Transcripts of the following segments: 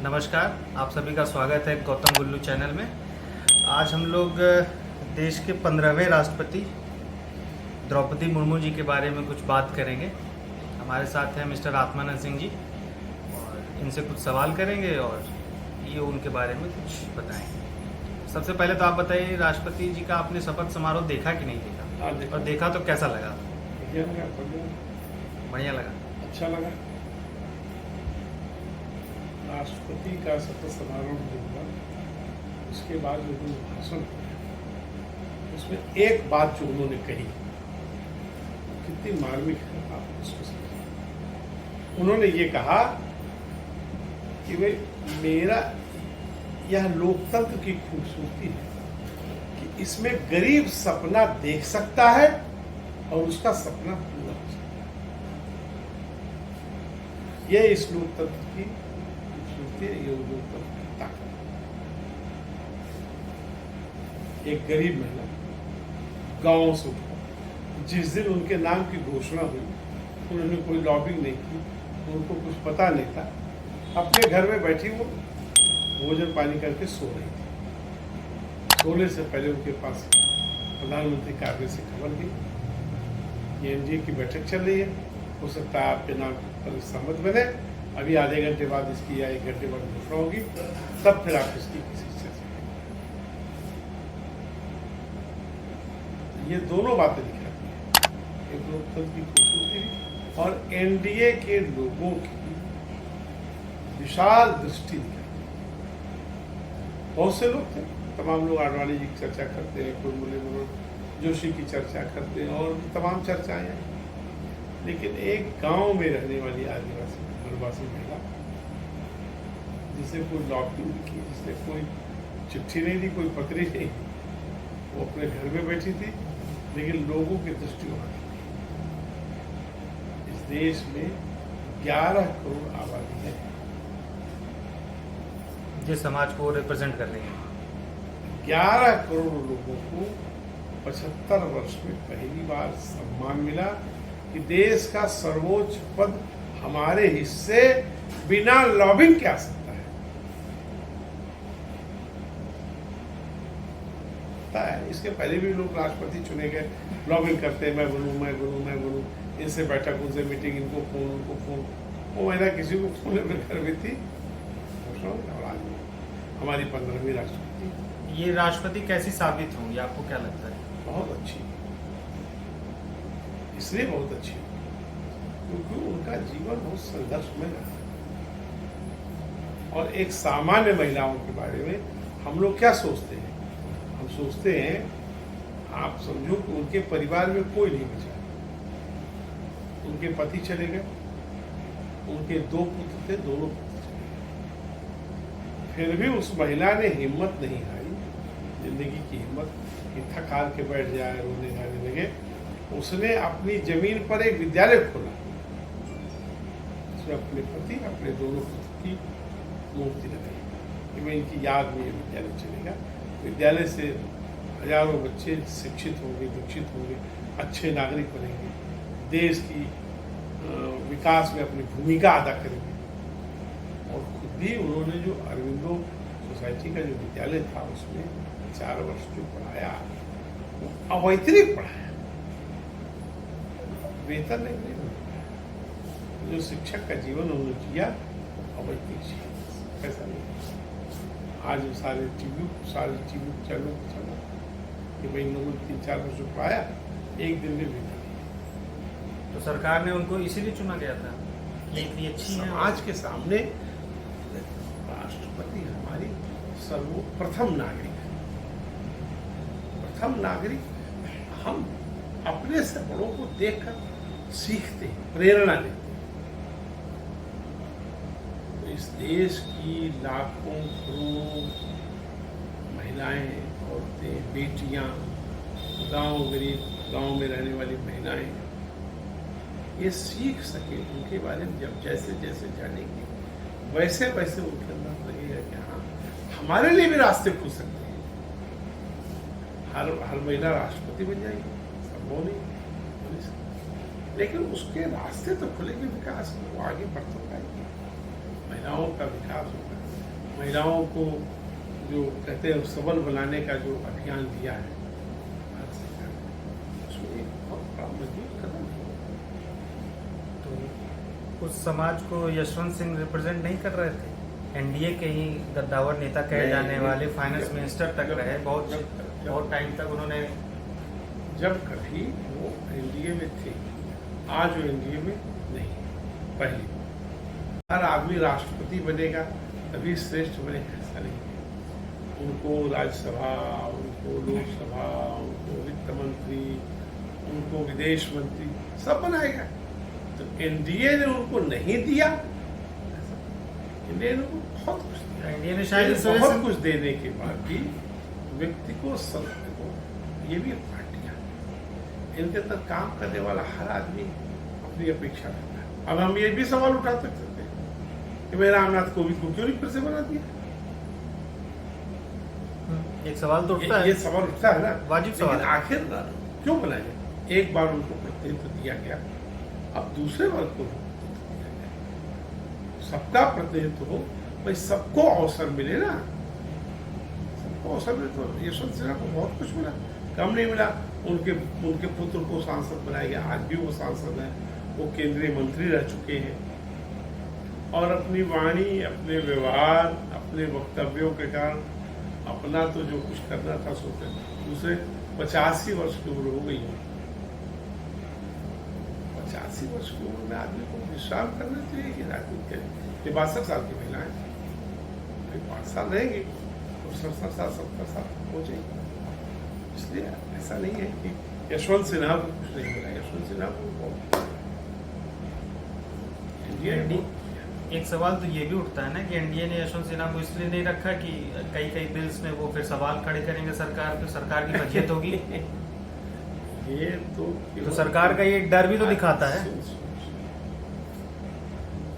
नमस्कार, आप सभी का स्वागत है गौतम गुल्लू चैनल में। आज हम लोग देश के 15वें राष्ट्रपति द्रौपदी मुर्मू जी के बारे में कुछ बात करेंगे। हमारे साथ हैं मिस्टर आत्मानंद सिंह जी और इनसे कुछ सवाल करेंगे और ये उनके बारे में कुछ बताएंगे। सबसे पहले तो आप बताइए, राष्ट्रपति जी का आपने शपथ समारोह देखा कि नहीं देखा? और देखा तो कैसा लगा? बढ़िया लगा। अच्छा लगा। राष्ट्रपति का शपथ समारोह जो हुआ, उसके बाद जो उन्होंने भाषण दिया, उसमें एक बात जो उन्होंने कही कितनी मार्मिक है, आप उसको समझिए। उन्होंने ये कहा कि भाई मेरा यह लोकतंत्र की खूबसूरती है कि इसमें गरीब सपना देख सकता है और उसका सपना पूरा हो सकता है। यह इस लोकतंत्र की खूबसूरती है, ये लोकतंत्र की ताकत। एक गरीब महिला गांव से उठा, जिस दिन उनके नाम की घोषणा हुई, उन्होंने कोई लॉबिंग नहीं की, उनको कुछ पता नहीं था, अपने घर में बैठी वो भोजन पानी करके सो रही थी। सोने से पहले उनके पास प्रधानमंत्री कार्यालय से खबर गई, एनडीए की बैठक चल रही है, हो सकता है आपके नाम पर सहमत बने, अभी आधे घंटे बाद इसकी या 1 घंटे बाद घोषणा होगी, तब फिर आप इसकी किसी से ये दोनों बातें दिखाती हैं, एक लोकतंत्र की खूबसूरती और एनडीए के लोगों की विशाल दृष्टि दिखाती है। बहुत से लोग थे, तमाम लोग आडवाणी जी की चर्चा करते हैं, कोई मुरली मनोहर जोशी की चर्चा करते हैं और तमाम चर्चाएं हैं, लेकिन एक गांव में रहने वाली आदिवासी वनवासी महिला, जिसे कोई लॉबिंग नहीं की, जिसने कोई चिट्ठी नहीं दी, कोई पत्री नहीं दी, वो अपने घर में बैठी थी, लेकिन लोगों की दृष्टि वहां थी। इस देश में 11 करोड़ आबादी है, जिस समाज को रिप्रेजेंट कर रही है। 11 करोड़ लोगों को 75 वर्ष में पहली बार सम्मान मिला कि देश का सर्वोच्च पद हमारे हिस्से बिना लॉबिंग के आ सकता है। इसके पहले भी लोग राष्ट्रपति चुने गए, लॉबिंग करते हैं, मैं बनूं, इनसे बैठक, उनसे मीटिंग, इनको फोन, उनको फोन। वो महिला किसी को फोन में घर में थी, और आज हमारी 15वीं राष्ट्रपति। ये राष्ट्रपति कैसी साबित होंगी, आपको क्या लगता है? बहुत अच्छी, इसलिए बहुत अच्छी क्योंकि उनका जीवन बहुत संघर्षमय रहा। और एक सामान्य महिलाओं के बारे में हम लोग क्या सोचते हैं? हम सोचते हैं, आप समझो कि उनके परिवार में कोई नहीं बचा, उनके पति चले गए, उनके 2 पुत्र थे, दोनों पुत्र चले गए, फिर भी उस महिला ने हिम्मत नहीं हारी, जिंदगी की हिम्मत कि थक हार के बैठ जाए, रोने गाने लगे। उसने अपनी जमीन पर एक विद्यालय खोला, उसने अपने पति, अपने दोनों पुत्र की मूर्ति लगाई कि मैं इनकी याद में ये विद्यालय चलेगा। विद्यालय से हजारों बच्चे शिक्षित होंगे, दीक्षित होंगे, अच्छे नागरिक बनेंगे, देश की विकास में अपनी भूमिका अदा करेंगे। और खुद भी उन्होंने जो अरविंदो सोसाइटी का जो विद्यालय था, उसमें 4 वर्ष जो पढ़ाया, वो अवैतनिक पढ़ाया, वेतन नहीं, जो शिक्षक का जीवन उन्होंने किया अवैतनिक जीवन, पैसा नहीं। आज सारे टीवी चैनलों को चला कि भाई इन लोगों ने 3-4 वर्ष पढ़ाया, एक दिन में वेतन। तो सरकार ने उनको इसीलिए चुना गया था कि इतनी अच्छी है। समाज के सामने राष्ट्रपति हमारी सर्वप्रथम नागरिक है, प्रथम नागरिक। हम अपने से बड़ों को देखकर सीखते हैं, प्रेरणा लेते हैं। इस देश की लाखों करोड़ महिलाएं, औरतें, बेटियां, गरीब गांव में रहने वाली महिलाएं, ये सीख सके, उनके बारे में जब जैसे जैसे जानेंगे, वैसे वैसे उनके अंदर लगेगा कि हाँ, हमारे लिए भी रास्ते खुल सकते हैं। हर महिला राष्ट्रपति बन जाएगी, संभव नहीं, लेकिन उसके रास्ते तो खुलेंगे विकास, वो आगे बढ़ तो पाएंगे, महिलाओं का विकास होगा। महिलाओं को जो कहते हैं सबल बनाने का जो अभियान दिया है भारत सरकार ने, उसमें एक बहुत बड़ा मजबूत कदम है। तो उस समाज को यशवंत सिंह रिप्रेजेंट नहीं कर रहे थे? एनडीए के ही गद्दावर नेता कहे नहीं, जाने वाले नहीं, फाइनेंस जब- मिनिस्टर तक जब- रहे, बहुत जब- बहुत टाइम तक उन्होंने। जब कभी वो एनडीए में थे, आज वो एनडीए में नहीं। पहले हर आदमी राष्ट्रपति बनेगा तभी श्रेष्ठ बनेगा, ऐसा नहीं है। उनको राज्यसभा, उनको लोकसभा, उनको वित्त मंत्री, उनको विदेश मंत्री सब बनाएगा। तो एनडीए ने उनको नहीं दिया, एनडीए ने उनको बहुत कुछ दिया। एनडीए ने शायद इस वजह बहुत से कुछ देने के बाद भी व्यक्ति को ये भी पार्टियां, इनके अंदर काम करने वाला हर आदमी अपनी अपेक्षा रखता है। अब हम ये भी सवाल उठा सकते हैं कि भाई रामनाथ कोविंद को क्यों नहीं फिर से बना दिया? एक सवाल तो उठता ये है, सवाल उठता है ना, वाजिब सवाल लेकिन है। आखिर क्यों बनाया? एक बार उनको प्रतिनिधित्व दिया गया, अब दूसरे वर्ग को प्रतिनिधित्व दिया गया। सबका प्रतिनिधित्व हो, भाई सबको अवसर मिले ना, सबको अवसर मिले। तो यशवंत सिन्हा को बहुत कुछ मिला, कम नहीं मिला। उनके पुत्र को सांसद बनाया गया, आज भी वो सांसद हैं, वो केंद्रीय मंत्री रह चुके हैं और अपनी वाणी, अपने व्यवहार, अपने वक्तव्यों के कारण अपना तो जो कुछ करना था सोचे। दूसरे 85 वर्ष की उम्र हो गई है, 85 वर्ष की उम्र में आदमी को विश्राम करना चाहिए कि राजनीति करें। ये 62 साल की महिलाएं 5 साल रहेंगी तो 67 साल 70 साल पहुंचेगी। इसलिए ऐसा नहीं है कि यशवंत सिन्हा को कुछ नहीं मिला। यशवंत सिन्हा को बहुत एक सवाल तो ये भी उठता है ना कि एनडीए ने यशवंत सिन्हा को इसलिए नहीं रखा कि कई बिल्स में वो फिर सवाल खड़े करेंगे सरकार पे, सरकार की बचत होगी। ये तो सरकार का ये एक डर भी तो दिखाता है।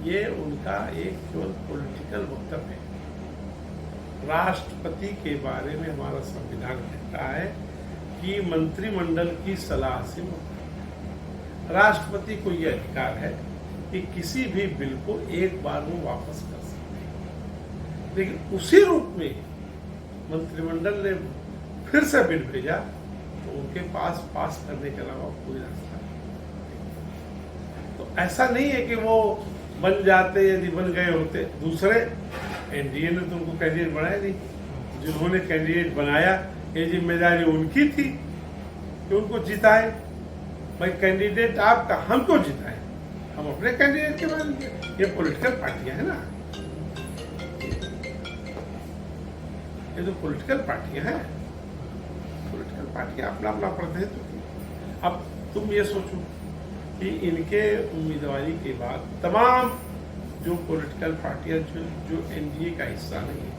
ये उनका एक केवल पॉलिटिकल वक्तव्य है। राष्ट्रपति के बारे में हमारा संविधान कहता है कि मंत्रिमंडल की सलाह से राष्ट्रपति को यह अधिकार है कि किसी भी बिल को एक बार वो वापस कर सकते हैं। लेकिन उसी रूप में मंत्रिमंडल ने फिर से बिल भेजा तो उनके पास करने के अलावा कोई रास्ता नहीं। तो ऐसा नहीं है कि वो बन जाते, यदि बन गए होते। दूसरे एनडीए ने तो उनको कैंडिडेट बनाया नहीं, जिन्होंने कैंडिडेट बनाया ये जिम्मेदारी उनकी थी कि उनको जिताए। भाई कैंडिडेट आपका, हमको जिताए, हम अपने कैंडिडेट के बारे में। ये पॉलिटिकल पार्टियां है ना, ये तो पॉलिटिकल पार्टियां हैं। पॉलिटिकल पार्टियां अपना अपना प्रतिनिधित्व। अब तुम ये सोचो कि इनके उम्मीदवारी के बाद तमाम जो पॉलिटिकल पार्टियां जो एनडीए का हिस्सा नहीं है,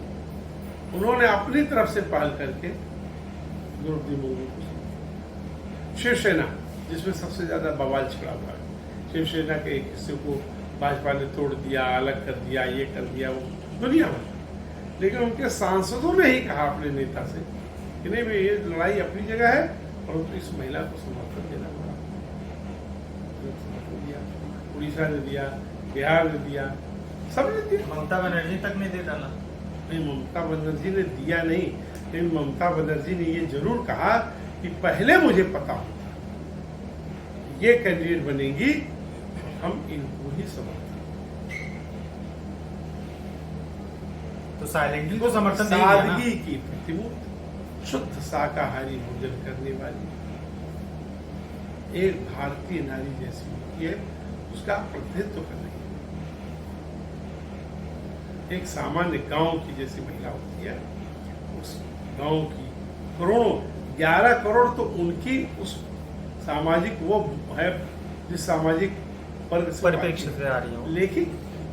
उन्होंने अपनी तरफ से पहल करके द्रौपदी मुर्मू को समर्थन। शिवसेना, जिसमें सबसे ज्यादा बवाल छिड़ा हुआ है, शिवसेना के एक हिस्से को भाजपा ने तोड़ दिया, अलग कर दिया, ये कर दिया, वो दुनिया भर। लेकिन उनके सांसदों ने ही कहा अपने नेता से कि नहीं भाई ये लड़ाई अपनी जगह है, परंतु इस महिला को समर्थन देना पड़ा। समर्थन दिया, उड़ीसा ने दिया, बिहार ने दिया, सबने दिया। ममता बनर्जी तक नहीं दे डाला। नहीं, ममता बनर्जी ने दिया नहीं, लेकिन ममता बनर्जी ने ये जरूर कहा कि पहले मुझे पता होता ये कैंडिडेट बनेगी, हम इनको ही समर्थन। तो साइलेंटली तो समर्थन नहीं दिया ना। सादगी की प्रतिमूर्ति, शुद्ध शाकाहारी भोजन करने वाली एक भारतीय नारी जैसी होती है, उसका प्रतिनिधित्व करने एक सामान्य गांव की जैसी महिला होती है। उस गांव की करोड़ों, 11 करोड़ तो उनकी उस सामाजिक वो है जिस सामाजिक परिप्रेक्ष्य से आ रही हो। लेकिन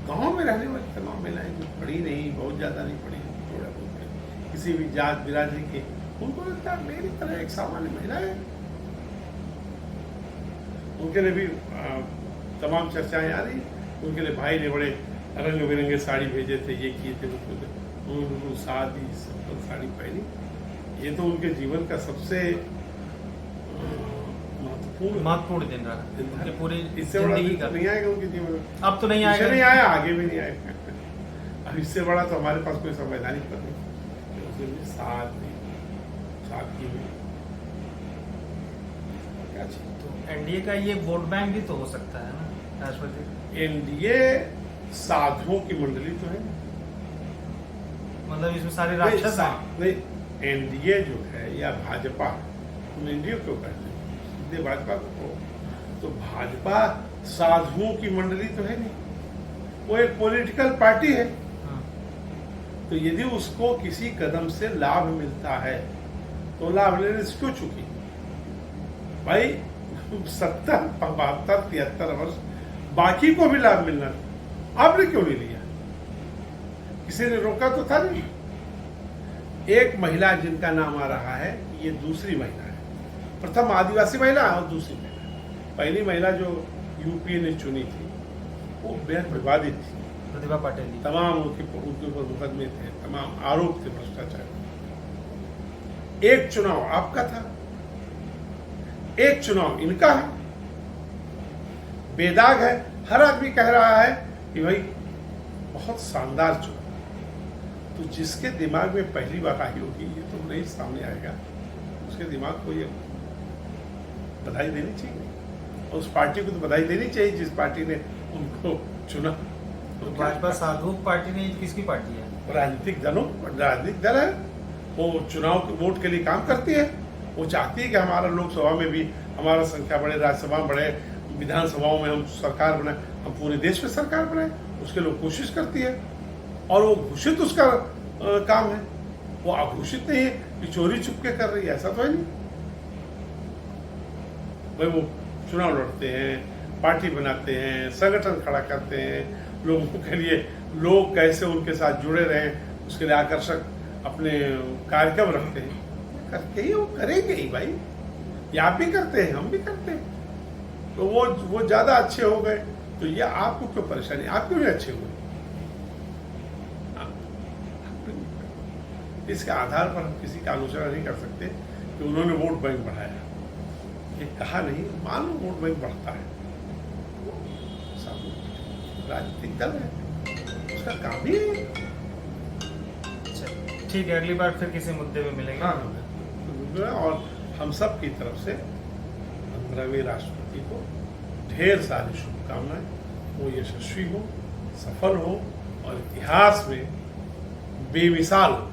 गांव में रहने वाली तमाम महिलाएं जो पढ़ी नहीं, बहुत ज्यादा नहीं पढ़ी, थोड़ा बहुत पढ़ी, किसी भी जात बिरादरी के, उनको लगता है मेरी तरह एक सामान्य महिला है। उनके लिए भी तमाम चर्चाएं आ रही। उनके लिए भाई ने बड़े रंग बिरंगे साड़ी भेजे थे, ये किए थे, उन्होंने सादी सिंपल साड़ी पहनी। ये तो उनके जीवन का सबसे महत्वपूर्ण दिन रहा उनके पूरी इससे बड़ा जिंदगी दिन का। तो नहीं आएगा उनके जीवन में। अब तो नहीं आएगा, नहीं आया, आगे भी नहीं आएगा। अब इससे बड़ा तो हमारे पास कोई संवैधानिक पद नहीं। उसने भी साथ में क्या चाहिए। तो एनडीए का ये वोट बैंक भी तो हो सकता है ना राष्ट्रपति। एनडीए साधुओं की मंडली तो है, मतलब इसमें सारे राक्षस हैं। नहीं, एनडीए जो है या भाजपा, तुम एनडीए क्यों कहते हो, सीधे भाजपा को कहो। तो भाजपा साधुओं की मंडली तो है नहीं, वो एक पॉलिटिकल पार्टी है। हाँ। तो यदि उसको किसी कदम से लाभ मिलता है तो लाभ लेने से क्यों चुकी भाई। 70, 72, 73 वर्ष बाकी को भी लाभ मिलना था, आपने क्यों नहीं लिया? किसी ने रोका तो था नहीं। एक महिला जिनका नाम आ रहा है, ये दूसरी महिला है, प्रथम आदिवासी महिला और दूसरी महिला। पहली महिला जो यूपीए ने चुनी थी वो बेहद विवादित थी, प्रतिभा पाटिल जी। तमाम उनके ऊपर मुकदमे थे, तमाम आरोप थे भ्रष्टाचार। एक चुनाव आपका था, एक चुनाव इनका है, बेदाग है। हर आदमी कह रहा है कि भाई बहुत शानदार चुनाव। तो जिसके दिमाग में पहली बार आई होगी, ये तो नहीं सामने आएगा, उसके दिमाग को ये बधाई देनी चाहिए, और उस पार्टी को तो बधाई देनी चाहिए जिस पार्टी ने उनको चुना। तो भाजपा साधु पार्टी नहीं, किसकी पार्टी है? राजनीतिक दल है, वो चुनाव के वोट के लिए काम करती है। वो चाहती है कि हमारा लोकसभा में भी हमारा संख्या बढ़े, राज्यसभा में बढ़े, विधानसभाओं में हम सरकार बनाए, हम पूरे देश में सरकार बनाए, उसके लिए कोशिश करती है। और वो घोषित उसका काम है, वो अघोषित नहीं है कि चोरी चुपके कर रही है, ऐसा तो है नहीं भाई। वो चुनाव लड़ते हैं, पार्टी बनाते हैं, संगठन खड़ा करते हैं, लोगों के लिए लोग कैसे उनके साथ जुड़े रहें उसके लिए आकर्षक अपने कार्यक्रम रखते हैं। करते ही वो करेंगे ही भाई, ये आप भी करते हैं, हम भी करते हैं। तो वो ज्यादा अच्छे हो गए तो ये आपको क्यों परेशानी, आप क्यों नहीं अच्छे हुए? इसके आधार पर हम किसी का आलोचना नहीं कर सकते कि उन्होंने वोट बैंक बढ़ाया। ये कहा नहीं, मान लो वोट बैंक बढ़ता है, राजनीतिक दल है, उसका काम ही है। ठीक है, अगली बार फिर किसी मुद्दे में मिलेंगे। हाँ, और हम सब की तरफ से 15वें राष्ट्रपति को ढेर सारी शुभकामनाएं, वो यशस्वी हो, सफल हो और इतिहास में बेमिसाल हो।